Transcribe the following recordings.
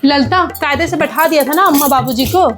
ललता कायदे से बैठा दिया था ना अम्मा बाबूजी को।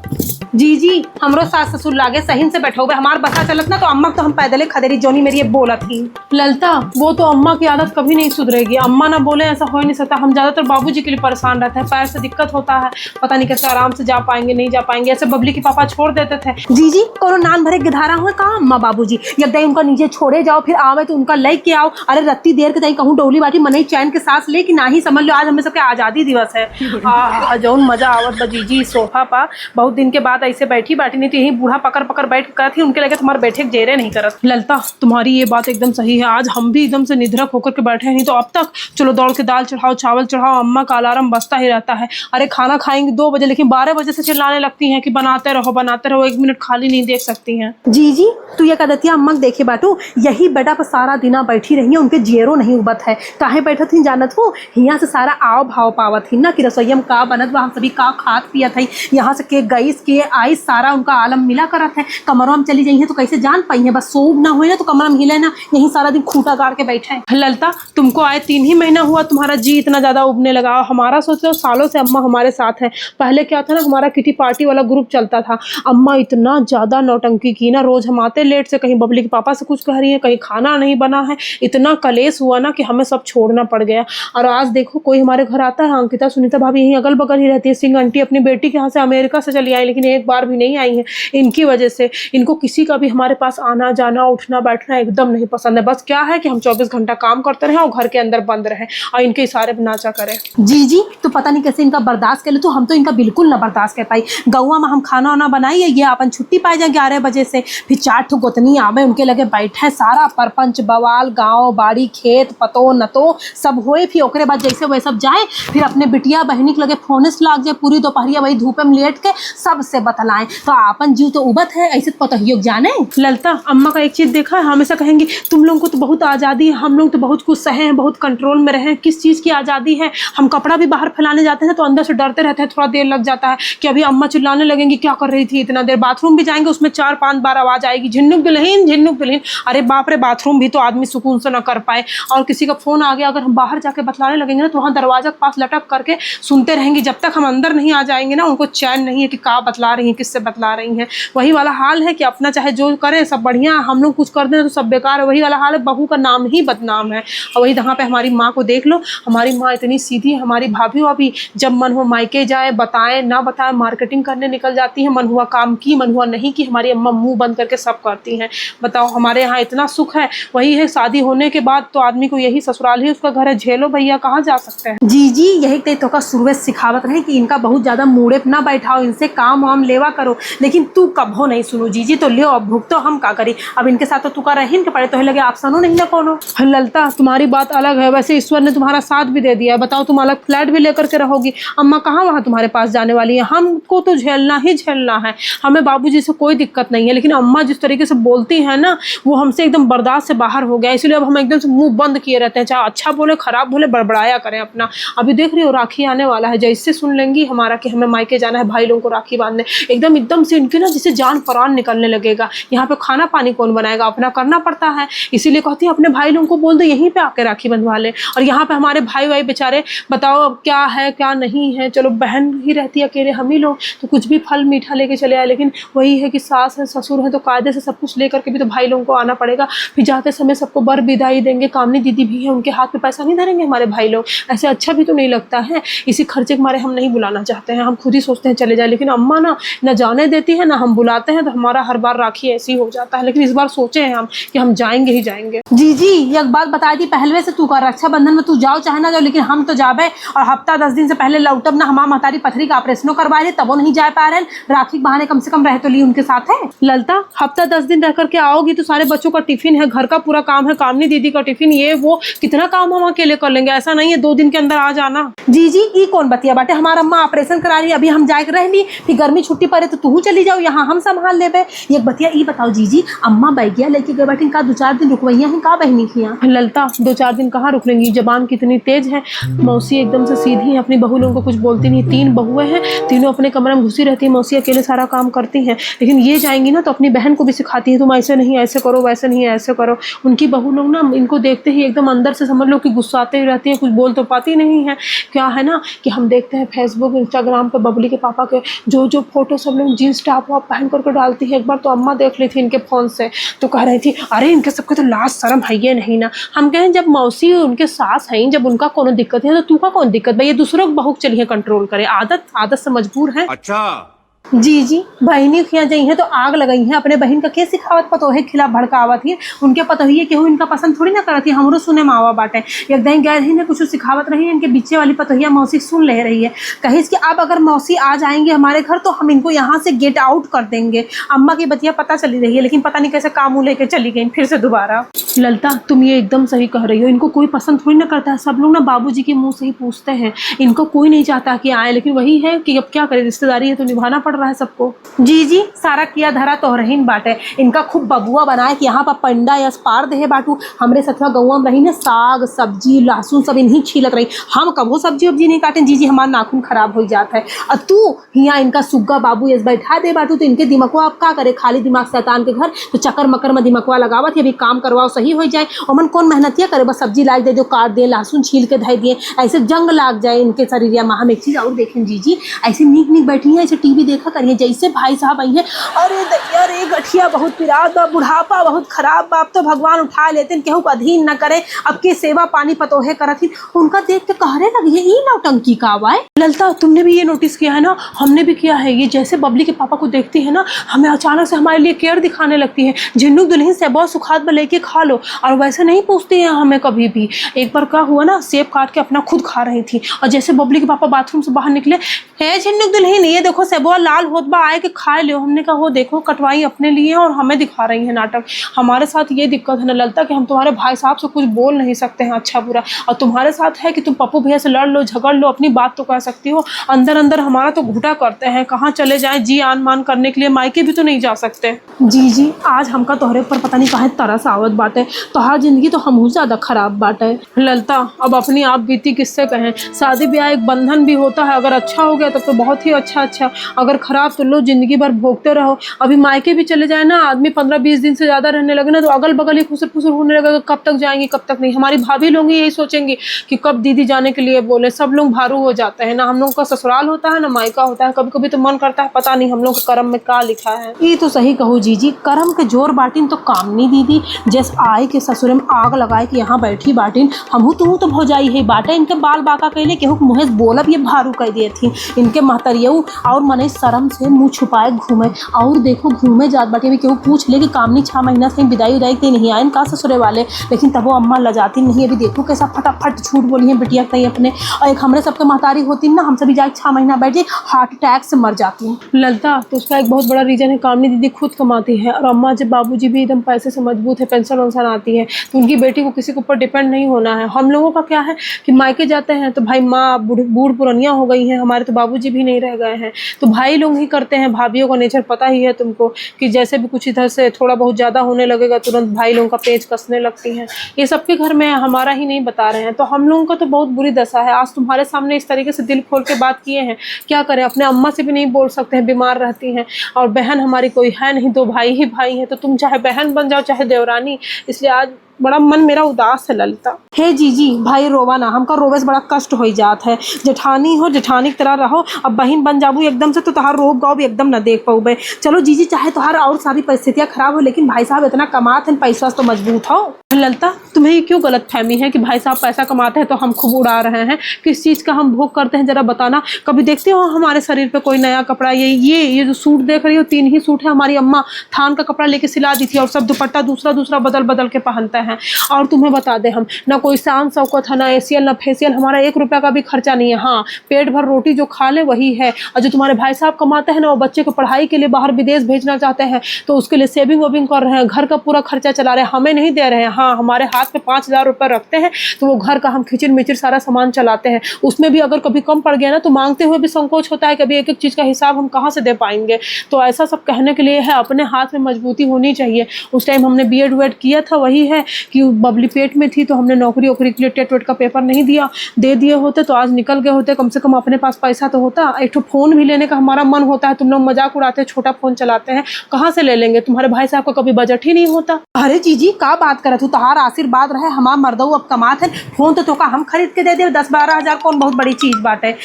जी हमरो सास ससुर लागे सहीन से बैठो हुए हमार बसा चलत ना तो अम्मा तो हम पैदले खदेरी जोनी मेरी ये बोला थी। ललता वो तो अम्मा की आदत कभी नहीं सुधरेगी, अम्मा ना बोले ऐसा हो ही नहीं सकता। हम ज्यादातर बाबूजी के लिए परेशान रहते हैं, पैर से दिक्कत होता है, पता नहीं कैसे आराम से जा पाएंगे नहीं जा पाएंगे। ऐसे बबली के पापा छोड़ देते थे। जी कोनो नान भरे गिधारा हुए कहा अम्मा बाबूजी, यदि उनका नीचे छोड़े जाओ फिर आवे तो उनका ले के आओ। अरे रत्ती देर के तई कहूँ डोली बाटी मनई चैन के सांस ले कि ना ही समझ लो आज हमें सबके आजादी दिवस है। जौन मजा आवत बजीजी सोफा पा बहुत दिन के बाद ऐसे बैठी नहीं तो यही बूढ़ा पकड़ बैठ कर थी उनके लगे तुम्हारे बैठे जेरे नहीं करत। ललता तुम्हारी ये बात एकदम सही है, आज हम भी एकदम से निधरक होकर के बैठे नहीं तो अब तक चलो दौड़ के दाल चढ़ाओ चावल चढ़ाओ, अम्मा का अलार्म बजता ही रहता है। अरे खाना खाएंगे 2 बजे लेकिन 12 बजे से चिल्लाने लगती हैं कि बनाते रहो 1 मिनट खाली नहीं देख सकती हैं। जी तू ये कहती अम्मा देखे बाटू यही बेटा पर सारा दिना बैठी रही है, उनके जेरो नहीं उबत है। काहे बैठत थी जानत हो, यहाँ से सारा आओ भाव पावत थी ना कि रसोईया का बनत हम सभी का खात पियत है, यहाँ से के गईस के आई सारा उनका आलम मिला करत है। कमरों में चली जाइए तो कैसे जान पाई है, बस सोब ना हुए ना तो कमरा में हिले ना यही सारा दिन खूटा गाड़ के बैठे हैं। ललता तुमको आए 3 ही महीना हुआ तुम्हारा जी इतना ज्यादा उबने लगा, हमारा सोचो सालों से अम्मा हमारे साथ है। पहले क्या था ना हमारा किटी पार्टी वाला ग्रुप चलता था, अम्मा इतना ज्यादा नौटंकी की ना, रोज हम आते लेट से, कहीं बबली के पापा से कुछ कह रही है, कहीं खाना नहीं बना है, इतना कलेश हुआ ना कि हमें सब छोड़ना पड़ गया। और आज देखो कोई हमारे घर आता है, अंकिता सुनीता भाभी यहीं अगल बगल ही रहती है, सिंह आंटी अपनी बेटी के यहाँ से अमेरिका से चली आई लेकिन एक बार भी नहीं आई है। इनकी वजह से इनको किसी का भी हमारे पास आना जाना उठना बैठना एकदम नहीं पसंद है। बस क्या है कि हम 24 घंटा काम करते रहे और घर के अंदर बंद रहे और इनके इशारे पर नाचा करें। जी तो पता नहीं कैसे इनका बर्दाश्त कर ले, तो हम तो इनका बिल्कुल ना बर्दाश्त कर पाई। गौवा में हम खाना वाना बनाइए ये अपन छुट्टी पाए जाए 11 बजे से, फिर 4 ठो गोतनी आवे उनके लगे बैठे, सारा परपंच बवाल गाँव बाड़ी खेत पतो नतो सब होए, फिर ओकरे बाद जैसे वह सब जाए फिर अपने बिटिया बहनी के लगे फोन से लाग जाए, पूरी दोपहरिया वही धूप में लेट के सबसे बतलाएं तो अपन जीव तो उबत है, ऐसे पता ही जाने। ललता अम्मा का एक चीज देखा है, हमेशा कहेंगी तुम लोगों को तो बहुत आज़ादी है, हम लोग तो बहुत कुछ सहे हैं, बहुत कंट्रोल में रहे। किस चीज़ की आज़ादी है, हम कपड़ा भी बाहर फैलाने जाते हैं तो अंदर से डरते रहते हैं, थोड़ा देर लग जाता है कि अभी अम्मा चिल्लाने लगेंगी क्या कर रही थी इतना देर। बाथरूम भी जाएंगे उसमें 4-5 बार आवाज़ आएगी झिन्नुक दुल्हीन। अरे बाप रे, बाथरूम भी तो आदमी सुकून से न कर पाए। और किसी का फोन आ गया अगर हम बाहर जाके बतलाने लगेंगे ना तो वहाँ दरवाजा के पास लटक करके सुनते रहेंगे जब तक हम अंदर नहीं आ जाएंगे ना, उनको चैन नहीं है कि क्या बतला रही हैं किससे बतला रही हैं। वही वाला हाल है कि अपना चाहे जो करें सब बढ़िया, हम लोग कुछ कर दें तो सब बेकार है। वही वाला हाल है, बहू का नाम ही बदनाम है। और वही यहाँ पे हमारी माँ को देख लो, हमारी माँ इतनी सीधी, हमारी भाभी अभी जब मन हो मायके जाए बताएं ना बताएं मार्केटिंग करने निकल जाती है, मन हुआ काम की मन हुआ नहीं की, हमारी अम्मा मुंह बंद करके सब करती हैं। बताओ हमारे यहाँ इतना सुख है। वही है शादी होने के बाद तो आदमी को यही ससुराल ही उसका घर है, झेलो भैया कहाँ जा सकते हैं। जी यही तो का शुरू सिखावत रहे कि इनका बहुत ज्यादा मूड़े ना बैठाओ, इनसे काम वाम लेवा करो, लेकिन तू कभो नहीं सुनो जी तो लियो अब भुगतो, हम का करी। अब इनके साथ तो तू का रहीन के पड़े तो लगे आप सनो नहीं ना कोनो। ललता तुम्हारी बात अलग है, वैसे ईश्वर ने तुम्हारा साथ भी दे दिया है। बताओ तुम अलग फ्लैट भी लेकर के रहोगी, अम्मा कहाँ वहाँ तुम्हारे पास जाने वाली है। हमको तो झेलना ही झेलना है, हमें बाबूजी से कोई दिक्कत नहीं है, लेकिन अम्मा जिस तरीके से बोलती है ना वो हमसे एकदम बर्दाश्त से बाहर हो गया। इसलिए अब हम एकदम से मुंह बंद किए रहते हैं, चाहे अच्छा बोले खराब बोले बड़बड़ाया करें अपना। अभी देख रही हो राखी आने वाला है, जैसे सुन लेंगी हमारा कि हमें मायके जाना है भाई लोगों को राखी बांधने, एकदम से इनके ना जिसे जान प्राण निकलने लगेगा। यहाँ पे खाना पानी कौन बनाएगा, अपना करना पड़ता है। इसीलिए कहती है अपने भाई लोगों को बोल दो यहीं पे आके राखी बंधवा ले। और यहाँ पे हमारे भाई बेचारे बताओ अब क्या है क्या नहीं है। चलो बहन ही रहती है अकेले हम ही लोग तो कुछ भी फल मीठा लेके चले आए, लेकिन वही है कि सास है ससुर है तो कायदे से सब कुछ लेकर के भी तो भाई लोगों को आना पड़ेगा। फिर जाते समय सबको बर विदाई देंगे, कामनी दीदी भी है उनके हाथ पे पैसा नहीं धरेंगे हमारे भाई लोग, ऐसे अच्छा भी तो नहीं लगता है। इसी खर्चे के मारे हम नहीं बुलाना चाहते हैं, हम खुद ही सोचते हैं चले जाए, लेकिन अम्मा ना न जाने देती है ना हम बुलाते हैं तो हमारा हर बार राखी ऐसी हो जाता है। लेकिन इस बार सोचे हैं हम कि हम जाएंगे ही जाएंगे। जी एक बात बता दी पहले से, तू का रक्षाबंधन में तू जाओ चाहे ना जाओ, लेकिन हम तो जाबे। और हफ्ता 10 दिन से पहले लौटब ना, हमारा महतारी पथरी का ऑपरेशन करवा रहे तब वो नहीं जा पा रहे, राखी के बहाने कम से कम रह तो ली उनके साथ है। ललता हफ्ता 10 दिन रह करके आओगी तो सारे बच्चों का टिफिन है, घर का पूरा काम है, कामनी दीदी का टिफिन, ये वो कितना काम हम अकेले कर लेंगे। ऐसा नहीं है 2 दिन के अंदर आ जाना। जी ई कौन बतिया बाटे, हमारा अम्मा ऑपरेशन करा रही, अभी हम जाके रह ली, फिर गर्मी छुट्टी पड़े तो तू चली जाओ, यहाँ हम संभाल लेबे। एक बतिया ई बताओ जीजी, अम्मा बैगिया लेके गए बैठी का 2-4 दिन रुकवैया हैं का बहनी की? ललता 2-4 दिन कहाँ रुक लेंगी, जबान कितनी तेज है। मौसी एकदम से सीधी है, अपनी बहू लोगों को कुछ बोलती नहीं। 3 बहुएं हैं, तीनों अपने कमरे में घुसी रहती है, मौसी अकेले सारा काम करती हैं। लेकिन ये जाएंगी ना तो अपनी बहन को भी सिखाती है, तुम ऐसे नहीं ऐसे करो, वैसे नहीं ऐसे करो। उनकी बहू लोग ना इनको देखते ही एकदम अंदर से समझ लो कि गुस्साते ही रहती है, कुछ बोल तो पाती नहीं है। क्या है ना कि हम देखते हैं फेसबुक इंस्टाग्राम पे बबली के पापा के जो फोटो सब लोग जीन्स टॉप वॉप पहन करके डालती है। एक बार तो अम्मा देख ली थी इनके फोन से, तो कह रही थी अरे इनके सबके तो लाज शर्म है ये नहीं ना। हम कहें जब मौसी उनके सास हैं, जब उनका कोनो दिक्कत है तो तू का कौन दिक्कत भाई, ये दूसरों को बहु चलिए कंट्रोल करे, आदत से मजबूर है। अच्छा जी जी, बहनी खिया जाई हैं तो आग लगाई हैं, अपने बहन का के सिखावत पतोहे खिलाफ भड़कावत ही। उनके पतोहिए केहू इनका पसंद थोड़ी ना करती, हमरो सुने मावा बाटे। एक दिन गए रही ने कुछ सिखावत रही है, इनके बीचे वाली पतोहिया मौसी सुन ले रही है, कही कि अब अगर मौसी आ जाएंगे हमारे घर तो हम इनको यहाँ से गेट आउट कर देंगे। अम्मा की बतिया पता चली रही है, लेकिन पता नहीं कैसे काम लेके चली गई फिर से दोबारा। ललता तुम ये एकदम सही कह रही हो, इनको कोई पसंद थोड़ी ना करता है, सब लोग ना बाबूजी के मुंह से ही पूछते हैं, इनको कोई नहीं चाहता कि आए। लेकिन वही है कि अब क्या करे, रिश्तेदारी है तो निभाना पड़ रहा है सबको। जी जी, सारा किया धरा तोहरहीन बाटे, इनका खूब बबुआ बनाए कि यहाँ पर पंडा या पार दे बाटू। हमरे सतवा गौवा में रही ना साग सब्जी लहसुन सब इन्हीं छीलत रही, हम कबो सब्जी उब्जी नहीं काटें। जी जी, हमारा नाखून खराब हो जाता है। और तू यहाँ इनका सुग्गा बाबू ये बैठा दे बाटू, तो इनके दिमागवा आप क्या करे, खाली दिमाग शैतान के घर, तो चक्कर मकर में दिमागवा लगावत अभी काम करवाओ सही हो जाए। और मन कौन मेहनतिया करे, बस सब्जी ला दे, जो काट दे लहसुन छील के धै दिए, ऐसे जंग लाग जाए इनके शरीर में। हम एक चीज़ और देखें जी, ऐसे नीक नीक बैठी हैं, ऐसे टीवी देखा करिए जैसे भाई साहब आई है। अरे दैया रे गठिया बहुत पिरात बा, बुढ़ापा बहुत खराब बाप, तो भगवान उठा लेते हैं, केहू अधीन न करे, अब की सेवा पानी पतोहे करत ही। उनका देख के कहरे लगी है ई नौटंकी का हुआ है। ललता तुमने भी ये नोटिस किया है ना, हमने भी किया है, ये जैसे बबली के पापा को देखती है ना, हमें अचानक से हमारे लिए केयर दिखाने लगती है। झिन्नुक दुल्हन से बहुत सुखाद में लेके खा लो, और वैसे नहीं पूछती है हमें कभी भी। एक बार क्या हुआ ना, सेब काट के अपना खुद खा रही थी, और जैसे बबली के पापा बाथरूम से बाहर निकले, है झिन्नुक दुल्हन ये देखो सेबुआ लाल होत बा, आए के खा लो। हमने कहा वो देखो कटवाई अपने लिए और हमें दिखा रही है नाटक। हमारे साथ ये दिक्कत है ना ललता कि हम तुम्हारे भाई साहब से कुछ बोल नहीं सकते हैं अच्छा बुरा, और तुम्हारे साथ है कि तुम पप्पू भैया से लड़ लो झगड़ लो, अपनी बात तो कह सकती हो, अंदर अंदर हमारा तो घुटा करते हैं, कहाँ चले जाएं जी आन मान करने के लिए, मायके भी तो नहीं जा सकते। जी जी, आज हमका तोहरे पर पता नहीं कहाँ तरस आवत बाटे, तोहार जिंदगी तो हमहू ज्यादा खराब बाटे। ललता अब अपनी आप बीती किससे कहें, शादी ब्याह एक बंधन भी होता है, अगर अच्छा हो गया तब तो बहुत ही अच्छा, अगर खराब तो लो जिंदगी भर भोगते रहो। अभी मायके भी चले जाए ना आदमी, 15-20 दिन से ज्यादा रहने लगे ना, तो अगल बगल ही खुसर फुसर होने लगेगा, कब तक जाएंगी कब तक नहीं। हमारी भाभी लोग यही सोचेंगी कि कब दीदी जाने के लिए बोले, सब लोग भारू हो जाते हैं ना, हम लोग का ससुराल होता है ना मायका होता है, कभी कभी तो मन करता है पता नहीं हम लोग के कर्म में क्या लिखा है। ये तो सही कहो जी, कर्म के जोर बाटिन तो काम नहीं दीदी, जैसे आए के ससुर में आग लगाए कि यहाँ बैठी बाटिन, हमहू तुहू तो भौजाई है बाटे, इनके बाल बाका कैले केहू मुहेश बोलब ये भारू कह दिए थी, इनके महतरियऊ और मने शर्म से मुंह छुपाए घूमे। और देखो घूमे जात बाटे भी केहू पूछ ले कि कामनी 6 महीना से विदाई उदाई के नहीं आए का ससुरे वाले, लेकिन तब वो अम्मा लजाती नहीं। अभी देखो कैसा फटाफट झूठ बोली है बिटिया कहीं अपने, और एक हमरे सबके महतारी होती ना, हमसे भी जाए 6 महीना बैठ जाए हार्ट अटैक से मर जाती। ललता तो उसका एक बहुत बड़ा रीजन है, कामनी दीदी खुद कमाती है, और अम्मा जब बाबूजी भी एकदम पैसे से मजबूत है, पेंशन वेंशन आती है, तो उनकी बेटी को किसी के ऊपर डिपेंड नहीं होना है। हम लोगों का क्या है कि मायके जाते हैं तो भाई माँ बूढ़ पुरानियाँ हो गई हैं, हमारे तो बाबूजी भी नहीं रह गए हैं, तो भाई लोग ही करते हैं। भाभीियों का नेचर पता ही है तुमको कि जैसे भी कुछ इधर से थोड़ा बहुत ज़्यादा होने लगेगा तुरंत भाई लोगों का पेच कसने लगती हैं। ये सबके घर में हमारा ही नहीं बता रहे हैं, तो हम लोगों का तो बहुत बुरी दशा है। आज तुम्हारे सामने इस तरीके से दिल खोल के बात किए हैं, क्या करें, अपने अम्मा से भी नहीं बोल सकते हैं, बीमार रहती हैं, और बहन हमारी कोई है नहीं, 2 भाई ही भाई हैं, तो तुम चाहे बहन बन जाओ चाहे देवरानी, इसलिए आज बड़ा मन मेरा उदास है ललिता। हे जी भाई रोवा ना, हमका रोवे से बड़ा कष्ट हो जात है। जेठानी हो जेठानी की तरह रहो, अब बहन बन जाबू एकदम से तो तोहार रोब गाँव भी एकदम न देख पाऊबे। चलो जी चाहे तोहार और सारी परिस्थितियाँ खराब हो, लेकिन भाई साहब इतना कमाते हैं, पैसा तो मजबूत हो। ललिता तुम्हें ये क्यों गलत फहमी है कि भाई साहब पैसा कमाते हैं तो हम खूब उड़ा रहे हैं, किस चीज़ का हम भोग करते हैं जरा बताना। कभी देखते हो हमारे शरीर पे कोई नया कपड़ा, ये जो सूट देख रही हो 3 ही सूट है, हमारी अम्मा थान का कपड़ा लेके सिला दी थी, और सब दुपट्टा दूसरा बदल के पहनता है। हैं। और तुम्हें बता दें, हम ना कोई शान शौकत है, ना एशियल ना फेशियल, हमारा 1 रुपया का भी खर्चा नहीं है। हाँ, पेट भर रोटी जो खा ले वही है। और जो तुम्हारे भाई साहब कमाते हैं ना, वो बच्चे को पढ़ाई के लिए बाहर विदेश भेजना चाहते हैं, तो उसके लिए सेविंग वेविंग कर रहे हैं, घर का पूरा खर्चा चला रहे हैं, हमें नहीं दे रहे हैं। हाँ, हमारे हाथ में 5,000 रुपये रखते हैं, तो वो घर का हम खिचड़ मिचड़ सारा सामान चलाते हैं। उसमें भी अगर कभी कम पड़ गया ना, तो मांगते हुए भी संकोच होता है, कभी एक एक चीज़ का हिसाब हम कहाँ से दे पाएंगे। तो ऐसा सब कहने के लिए है, अपने हाथ में मजबूती होनी चाहिए। उस टाइम हमने बीएड वेड किया था, वही है कि बबली पेट में थी, तो हमने नौकरी वोकरी के लिए टेट वेट का पेपर नहीं दिया, दे दिए होते तो आज निकल गए होते, कम से कम अपने पास पैसा तो होता। एक तो फ़ोन भी लेने का हमारा मन होता है, तुम लोग मजाक उड़ाते हैं, छोटा फ़ोन चलाते हैं, कहाँ से ले लेंगे? तुम्हारे भाई साहब का कभी बजट ही नहीं होता। अरे जीजी का बात करे तू, तहार आशीर्वाद रहे, हमार मर्दऊ अब कमात है, फोन तो का हम खरीद के दे दे, 10-12 हज़ार कौन बहुत बड़ी चीज बात है।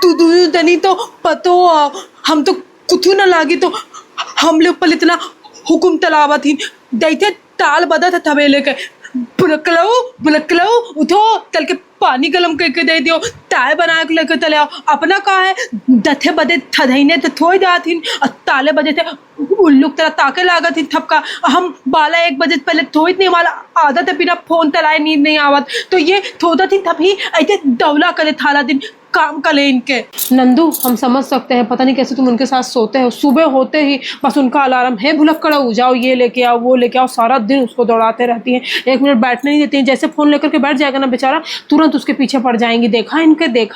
तू तनी तो पतो, हम तो कुछ ना लागी तो हम लोग पर इतना हुकुम तलावा थी, दैते ताल बदा था थवेले के, बुलकलो उठो, तल के पानी गलम करके दे दियो, चाय बना के लेके चले आओ। अपना कहा है दथे बदे थधैने तो थोड़ी जाती, ताले बजे थे उल्लू तरह ताके लागत थी थपका। हम 12-1 बजे पहले थोड़ी नहीं, वाला आदत है बिना फोन तलाए नींद नहीं आवत, तो ये थोड़ा थी तभी ऐसे दौला करे थाला दिन काम का ले इनके। नंदू, हम समझ सकते हैं, पता नहीं कैसे तुम उनके साथ सोते हो, सुबह होते ही बस उनका अलार्म है, भुलक्कड़ जाओ, ये लेके आओ, वो लेके आओ, सारा दिन उसको दौड़ाते रहती हैं, 1 मिनट बैठने नहीं देती हैं। जैसे फ़ोन लेकर के बैठ जाएगा ना बेचारा, तुरंत उसके पीछे पड़ जाएंगी, देखा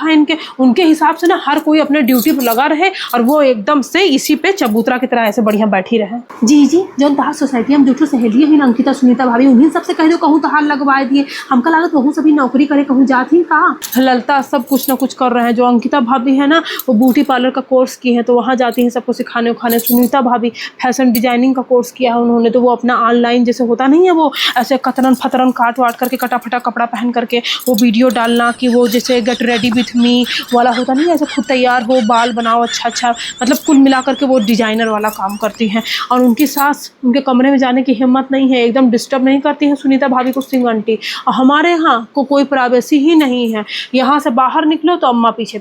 इनके। उनके हिसाब से ना हर कोई अपने ड्यूटी पर लगा रहे और वो एकदम से इसी पे चबूतरा की तरह ऐसे बढ़िया बैठी रहे। जी जो तहार सोसाइटी हम जो सहेलियाँ ही अंकिता सुनीता भाभी, उन्हीं सबसे कह दो कहूँ तहार लगवाए दिए, हमका लागत वहू सभी नौकरी करे, कहूँ जाती का ललता सब कुछ ना कुछ कर रहे हैं। जो अंकिता भाभी है ना, वो ब्यूटी पार्लर का कोर्स की है, तो वहाँ जाती हैं सबको सिखाने उखाने। सुनीता भाभी फैशन डिजाइनिंग का कोर्स किया है उन्होंने, तो वो अपना ऑनलाइन जैसे होता नहीं है, वो ऐसे कतरन फतरन काट वाट करके कटाफटा कपड़ा पहन करके वो वीडियो डालना कि वो जैसे गेट रेडी विथ मी वाला होता नहीं है, ऐसे खुद तैयार हो, बाल बनाओ अच्छा, मतलब कुल मिला करके वो डिजाइनर वाला काम करती हैं। और उनकी सास उनके कमरे में जाने की हिम्मत नहीं है, एकदम डिस्टर्ब नहीं करती है सुनीता भाभी को सिंह आंटी। और हमारे यहाँ को कोई प्राइवेसी ही नहीं है, यहाँ से बाहर निकलो तो अम्मा पीछे,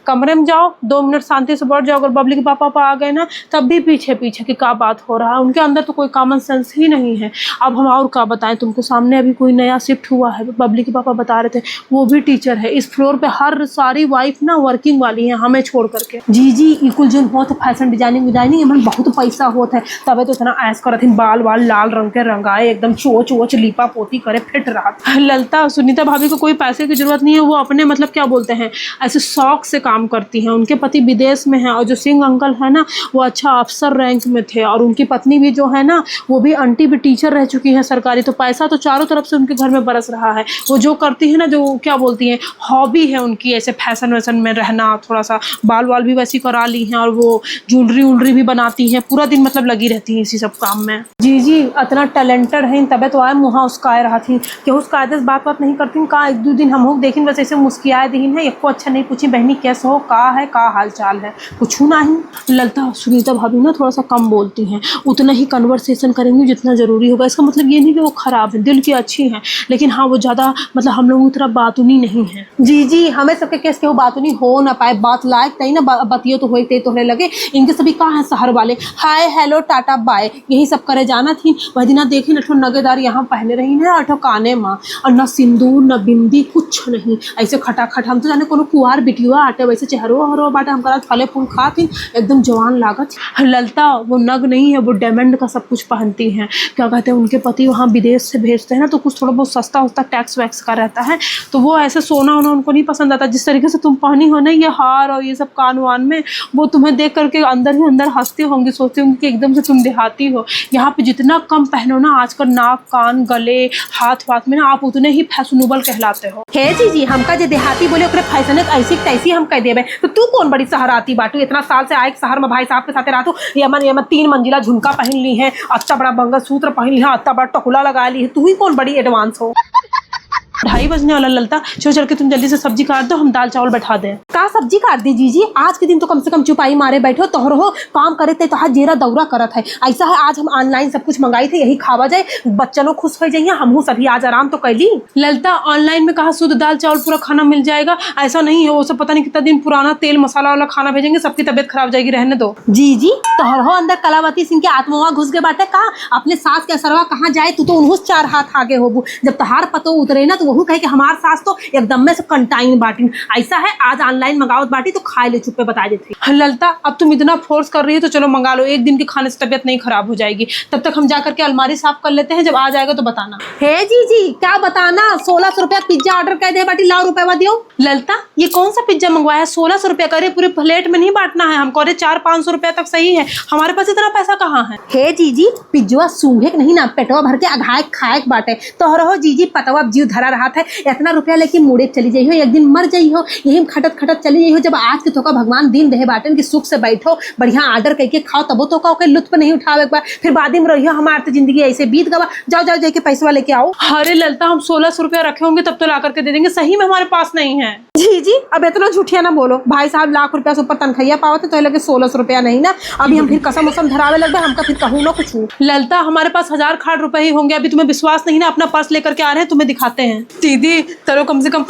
कमरे में जाओ 2 मिनट शांति से बैठ जाओ, अगर बबली के पापा आ गए ना तब भी पीछे कि क्या बात हो रहा है। उनके अंदर तो कोई कॉमन सेंस ही नहीं है। अब हम और क्या बताएं तुमको, सामने अभी कोई नया शिफ्ट हुआ है, बबली के पापा बता रहे थे, वो भी टीचर है। इस फ्लोर पे हर सारी वाइफ ना वर्किंग वाली है, हमें छोड़ करके। जी इकुल जो बहुत फैशन डिजाइनिंग में बहुत पैसा होता है, तबे तो इतना ऐस करत है, बाल लाल रंग के रंगाए, एकदम चोच लीपा पोती करे फिट रहा। ललता सुनीता भाभी को कोई पैसे की जरूरत नहीं है, वो अपने मतलब क्या बोलते हैं ऐसे शौक से काम करती हैं। उनके पति विदेश में हैं, और जो सिंह अंकल है ना, वो अच्छा अफसर रैंक में थे, और उनकी पत्नी भी जो है ना, वो भी आंटी भी टीचर रह चुकी है सरकारी। तो पैसा तो चारों तरफ से उनके घर में बरस रहा है। वो जो करती है ना, जो क्या बोलती हैं हॉबी है उनकी, ऐसे फैशन वैसन में रहना, थोड़ा सा बाल भी वैसी करा ली हैं, और वो ज्वेलरी भी बनाती हैं, पूरा दिन मतलब लगी रहती हैं इसी सब काम में। जी इतना टैलेंटेड है, तबे तो आए मुँह उसका रहा थी कि उसका आदेश बात नहीं करती। कहा 1-2 दिन हम लोग देखें, बस ऐसे मुस्कियाए दीन है, एक को अच्छा नहीं पूछी बहनी कैसे हो, का हाल चाल है, कुछ नहीं। ललता सुनीता भाभी ना थोड़ा सा कम बोलती हैं, उतना ही कन्वर्सेशन करेंगी जितना ज़रूरी होगा। इसका मतलब ये नहीं कि वो ख़राब है, दिल की अच्छी हैं, लेकिन हाँ वो ज़्यादा मतलब हम लोगों की तरह बातूनी नहीं है। जी हमें सबके केस के वो बातूनी हो ना पाए, बात लायक नहीं ना बतियो तो होते तोहरे लगे। इनके सभी कहाँ हैं शहर वाले, हाय हेलो टाटा बाय यही सब करे जाना थी। वह दिन देखी नठो नगेदार यहाँ पहने रही है, अठो काने माँ, और न सिंदूर न बिंदी कुछ नहीं, ऐसे खटाखट। हम तो जाने कोनो कुआर बिटियुआ आटे वैसे चेहरो बाटे, हम फले फूल खाती एकदम जवान लागत। ललता वो नग नहीं है, वो डायमंड का सब कुछ पहनती हैं। क्या कहते हैं उनके पति वहाँ विदेश से भेजते हैं ना, तो कुछ थोड़ा बहुत सस्ता टैक्स वैक्स का रहता है, तो वो ऐसे सोना होना उनको नहीं पसंद आता। जिस तरीके से तुम पहनी हो ना ये हार और ये सब कान वान में, वो तुम्हें देख करके अंदर ही अंदर हंसती होंगी, सोचती होंगी कि एकदम से तुम देहाती हो। यहाँ पे जितना कम पहनो ना आजकल नाक कान गले हाथ वाथ में ना, आप उतने ही फैशनेबल कहलाते हो। हे जी हमका जो देहाती बोले फैशन ऐसी तैसी हम कह देवे, तो तू कौन बड़ी शहराती बाटू, इतना साल से आए शहर में भाई साहब के साथ रहतू, यमन 3 मंजिला झुमका पहन ली है, अत्ता बड़ा मंगलसूत्र पहन ली है, अत्ता बड़ा टकुला लगा ली है, तू ही कौन बड़ी एडवांस हो। 2:30 बजने वाला ललता, चल के तुम जल्दी से सब्जी काट दो, हम दाल चावल बैठा दें। का सब्जी काट दी जीजी? आज के दिन तो कम से कम चुपाई मारे बैठो, तोहर हो काम करे थे तो जेरा दौरा करत है। ऐसा है आज हम ऑनलाइन सब कुछ मंगाई थे, यही खावा जाए, बच्चा लोग खुश हो जाइए, हमहू सभी आज आराम तो कैली। ललता ऑनलाइन में कहा शुद्ध दाल चावल पूरा खाना मिल जाएगा? ऐसा नहीं है, वो सब पता नहीं कितना दिन पुराना तेल मसाला वाला खाना भेजेंगे, सबकी तबीयत खराब हो जाएगी, रहने दो। जी तोहर हो अंदर कलावती सिंह के आत्मा घुस गए बाटे का? अपने सास के असरवा कहाँ जाए, तू तो उन्हों 4 हाथ आगे होबू। जब तहार पतो उतरे ना तो वहू कहे कि हमार सास तो एकदम में से कंटाइन बाटी। ऐसा है आज ऑनलाइन मंगावत बाटी तो खाए ले, चुप्पे बता देती। ललता अब तुम इतना फोर्स कर रही है तो चलो मंगा लो, एक दिन के खाने से तबीयत नहीं खराब हो जाएगी। तब तक हम जाकर के अलमारी साफ कर लेते हैं, जब आ जाएगा तो बताना। हे जी क्या बताना? 1600 रुपया पिज्जा ऑर्डर कर दे बाटी, लाओ रुपया दियो। ललता ये कौन सा पिज्जा मंगवाया? 1600 रुपया करे, पूरे प्लेट में नहीं बांटना है हमको। अरे 400-500 रुपया तक सही है, हमारे पास इतना पैसा कहाँ है? हे जीजी पिज्जुआ सूंघे नहीं ना, पेटवा भर के अघाए खाए बाटे। तोहर हो जीजी पतवा जीव धरा रहा था, इतना रुपया लेके मुड़े चली जाइ हो, एक दिन मर जाइ हो, यही खटत खटत चली जाइ हो। जब आज के तोका भगवान दिन दे बाटन की सुख से बैठो, बढ़िया ऑर्डर करके खाओ, तबो तो का लुत्फ नहीं उठावे एक बार, फिर बाद में रहियो हमारे तो जिंदगी ऐसे बीत गवा। जाओ जाके पैसा लेके आओ। अरे ललता हम 1600 रुपया रखे होंगे तब तो ला करके दे देंगे, सही में हमारे पास नहीं है। जी अब इतना झूठिया ना बोलो, भाई साहब लाख रुपया से ऊपर तनखैया पावत तो लगे 1600 रुपया नहीं ना। अभी हम फिर कसम उसम धरावे लग गए, हमका फिर कहूँ ना कुछ। ललता हमारे पास 1000 खाड़ रुपए ही होंगे, अभी तुम्हें विश्वास नहीं ना, अपना पर्स लेकर के आ रहे हैं, तुम्हें दिखाते हैं। दीदी चलो कम से कम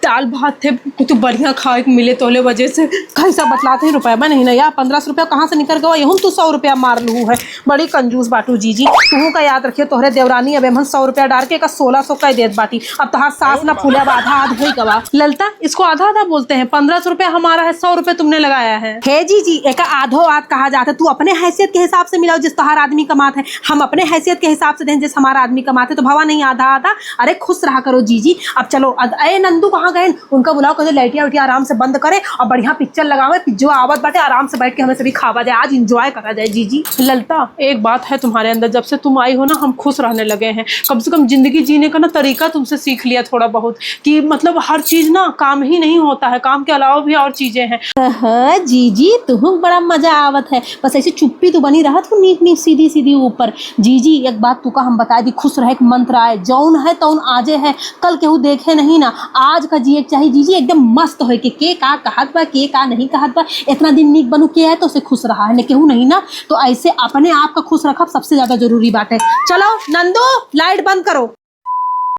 दाल भात थे तो बढ़िया खाए को मिले, तोले वजह से कैसा बतलाते हैं रुपया नहीं ना यार। 1500 रुपया कहाँ से निकल गया? यहूँ तो 100 रुपया मार लू है, बड़ी कंजूस बाटू जीजी। तुहू का याद रखियो, तोहरे देवरानी अब हम 100 रुपया डाल के 1600 का देत बाटी। अब तहार सास ना फूले, अब आधा आध हो गवा। ललता इसको आधा आधा बोलते हैं, 1500 रुपया हमारा है, 100 रुपया तुमने लगाया है। हे जी एक आधो आध कहा जाता है, तू अपने हैसियत के हिसाब से मिलाओ जिस तोहार आदमी कमात है, हम अपने हैसियत के हिसाब से दें जिस हमारा आदमी कमाते, तो भवा नहीं आधा आधा। अरे खुश रहा करो जीजी। अब चलो अरे नंदू कहाँ गए? उनका बुलाओ, कहे लाइटिया उटिया आराम से बंद करे और बढ़िया पिक्चर लगावे, पिज्जा आवत बाटे, आराम से बैठ के हमें सभी खावा जाए, आज इंजॉय करा जाए। जीजी ललता एक बात है तुम्हारे अंदर, जब से तुम आई हो ना हम खुश रहने लगे हैं। कम से कम जिंदगी जीने का ना तरीका तुमसे सीख लिया थोड़ा बहुत, कि मतलब हर चीज ना काम ही नहीं होता है, काम के अलावा भी और चीजें हैं। जीजी तुम्हें बड़ा मजा आवत है, बस ऐसे चुप्पी तो बनी रहा तू, नीक नीक सीधी सीधी ऊपर। जीजी एक बात तू का हम बता दी, खुश रहे मंत्र आए, जौन है तौन आजे है, कल केहू देखे नहीं ना, आज का जिए चाहिए जीजी एकदम मस्त हो के का कहत बा के का नहीं कहत बा, इतना दिन नीक बनू के है तो उसे खुश रहा है, केहू नहीं ना, तो ऐसे अपने आप का खुश रखब सबसे ज्यादा जरूरी बात है। चलो नंदू लाइट बंद करो।